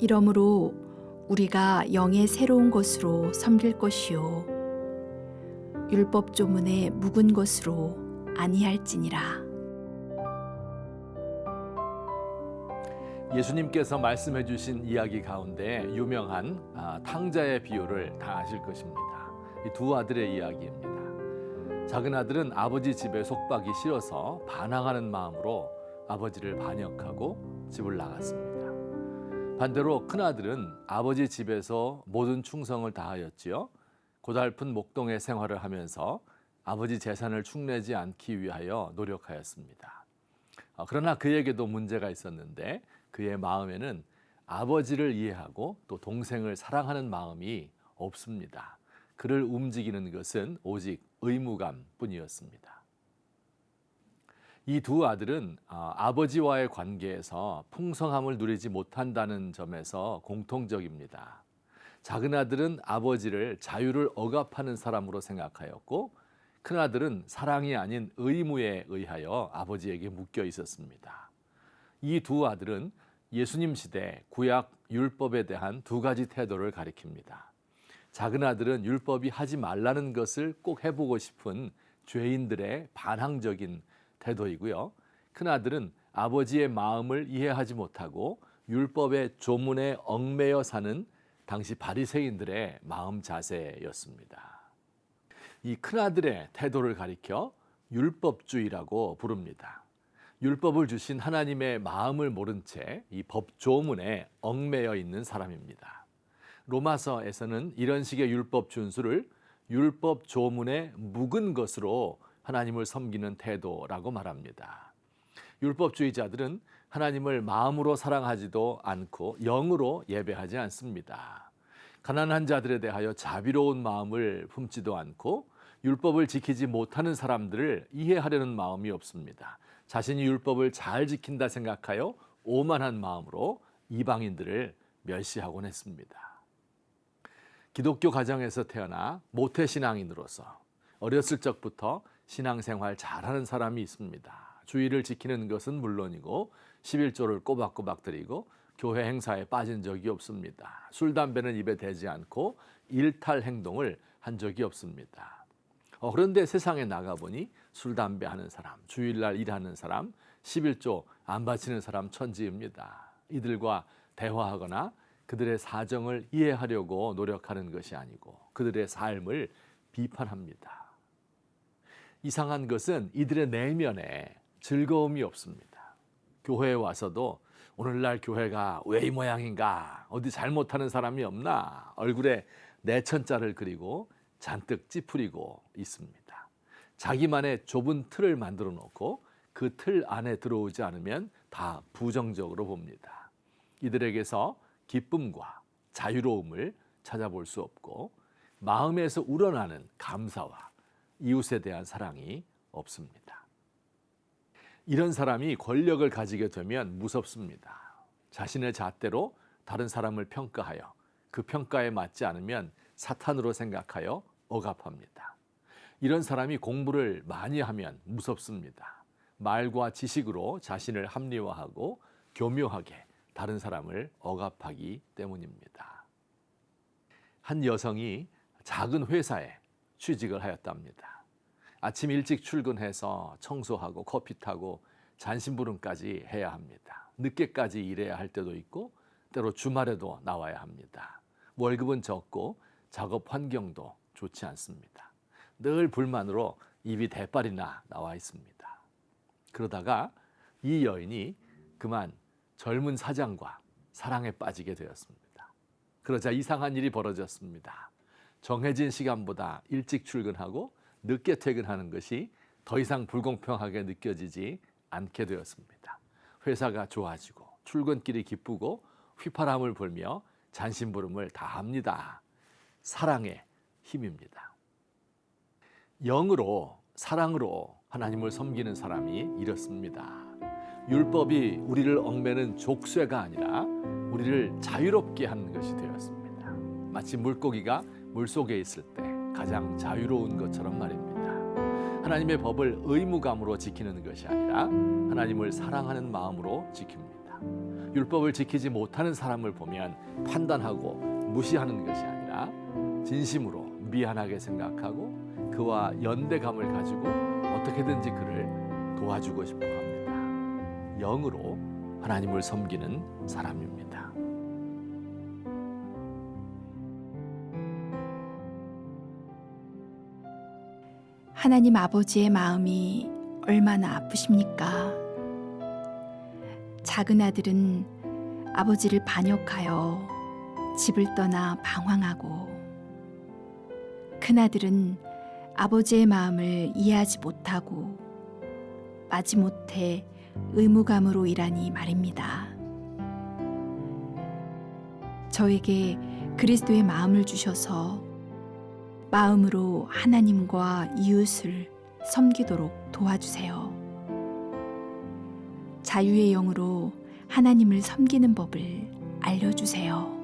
이러므로 우리가 영의 새로운 것으로 섬길 것이요 율법 조문의 묵은 것으로 아니할지니라. 예수님께서 말씀해 주신 이야기 가운데 유명한 탕자의 비유를 다 아실 것입니다. 이 두 아들의 이야기입니다. 작은 아들은 아버지 집에 속박이 싫어서 반항하는 마음으로 아버지를 반역하고 집을 나갔습니다. 반대로 큰 아들은 아버지 집에서 모든 충성을 다하였지요. 고달픈 목동의 생활을 하면서 아버지 재산을 축내지 않기 위하여 노력하였습니다. 그러나 그에게도 문제가 있었는데 그의 마음에는 아버지를 이해하고 또 동생을 사랑하는 마음이 없습니다. 그를 움직이는 것은 오직 의무감뿐이었습니다. 이 두 아들은 아버지와의 관계에서 풍성함을 누리지 못한다는 점에서 공통적입니다. 작은 아들은 아버지를 자유를 억압하는 사람으로 생각하였고 큰 아들은 사랑이 아닌 의무에 의하여 아버지에게 묶여 있었습니다. 이 두 아들은 예수님 시대 구약 율법에 대한 두 가지 태도를 가리킵니다. 작은 아들은 율법이 하지 말라는 것을 꼭 해보고 싶은 죄인들의 반항적인 태도이고요. 큰 아들은 아버지의 마음을 이해하지 못하고 율법의 조문에 얽매여 사는 당시 바리새인들의 마음 자세였습니다. 이 큰 아들의 태도를 가리켜 율법주의라고 부릅니다. 율법을 주신 하나님의 마음을 모른 채 이 법조문에 얽매여 있는 사람입니다. 로마서에서는 이런 식의 율법 준수를 율법 조문에 묵은 것으로 하나님을 섬기는 태도라고 말합니다. 율법주의자들은 하나님을 마음으로 사랑하지도 않고 영으로 예배하지 않습니다. 가난한 자들에 대하여 자비로운 마음을 품지도 않고 율법을 지키지 못하는 사람들을 이해하려는 마음이 없습니다. 자신이 율법을 잘 지킨다 생각하여 오만한 마음으로 이방인들을 멸시하곤 했습니다. 기독교 가정에서 태어나 모태신앙인으로서 어렸을 적부터 신앙생활 잘하는 사람이 있습니다. 주의를 지키는 것은 물론이고 11조를 꼬박꼬박 드리고 교회 행사에 빠진 적이 없습니다. 술, 담배는 입에 대지 않고 일탈 행동을 한 적이 없습니다. 그런데 세상에 나가보니 술, 담배 하는 사람, 주일날 일하는 사람, 11조 안 바치는 사람 천지입니다. 이들과 대화하거나 그들의 사정을 이해하려고 노력하는 것이 아니고 그들의 삶을 비판합니다. 이상한 것은 이들의 내면에 즐거움이 없습니다. 교회에 와서도 오늘날 교회가 왜 이 모양인가, 어디 잘못하는 사람이 없나, 얼굴에 내천자를 그리고 잔뜩 찌푸리고 있습니다. 자기만의 좁은 틀을 만들어 놓고 그 틀 안에 들어오지 않으면 다 부정적으로 봅니다. 이들에게서 기쁨과 자유로움을 찾아볼 수 없고 마음에서 우러나는 감사와 이웃에 대한 사랑이 없습니다. 이런 사람이 권력을 가지게 되면 무섭습니다. 자신의 잣대로 다른 사람을 평가하여 그 평가에 맞지 않으면 사탄으로 생각하여 억압합니다. 이런 사람이 공부를 많이 하면 무섭습니다. 말과 지식으로 자신을 합리화하고 교묘하게 다른 사람을 억압하기 때문입니다. 한 여성이 작은 회사에 취직을 하였답니다. 아침 일찍 출근해서 청소하고 커피 타고 잔심부름까지 해야 합니다. 늦게까지 일해야 할 때도 있고 때로 주말에도 나와야 합니다. 월급은 적고 작업 환경도 좋지 않습니다. 늘 불만으로 입이 대빨이나 나와 있습니다. 그러다가 이 여인이 그만 젊은 사장과 사랑에 빠지게 되었습니다. 그러자 이상한 일이 벌어졌습니다. 정해진 시간보다 일찍 출근하고 늦게 퇴근하는 것이 더 이상 불공평하게 느껴지지 않게 되었습니다. 회사가 좋아지고 출근길이 기쁘고 휘파람을 불며 잔심부름을 다 합니다. 사랑의 힘입니다. 영으로 사랑으로 하나님을 섬기는 사람이 이렇습니다. 율법이 우리를 얽매는 족쇄가 아니라 우리를 자유롭게 하는 것이 되었습니다. 마치 물고기가 물속에 있을 때 가장 자유로운 것처럼 말입니다. 하나님의 법을 의무감으로 지키는 것이 아니라 하나님을 사랑하는 마음으로 지킵니다. 율법을 지키지 못하는 사람을 보면 판단하고 무시하는 것이 아니라 진심으로 미안하게 생각하고 그와 연대감을 가지고 어떻게든지 그를 도와주고 싶어 합니다. 영으로 하나님을 섬기는 사람입니다. 하나님 아버지의 마음이 얼마나 아프십니까? 작은 아들은 아버지를 반역하여 집을 떠나 방황하고, 큰 아들은 아버지의 마음을 이해하지 못하고 마지못해 의무감으로 일하니 말입니다. 저에게 그리스도의 마음을 주셔서 마음으로 하나님과 이웃을 섬기도록 도와주세요. 자유의 영으로 하나님을 섬기는 법을 알려주세요.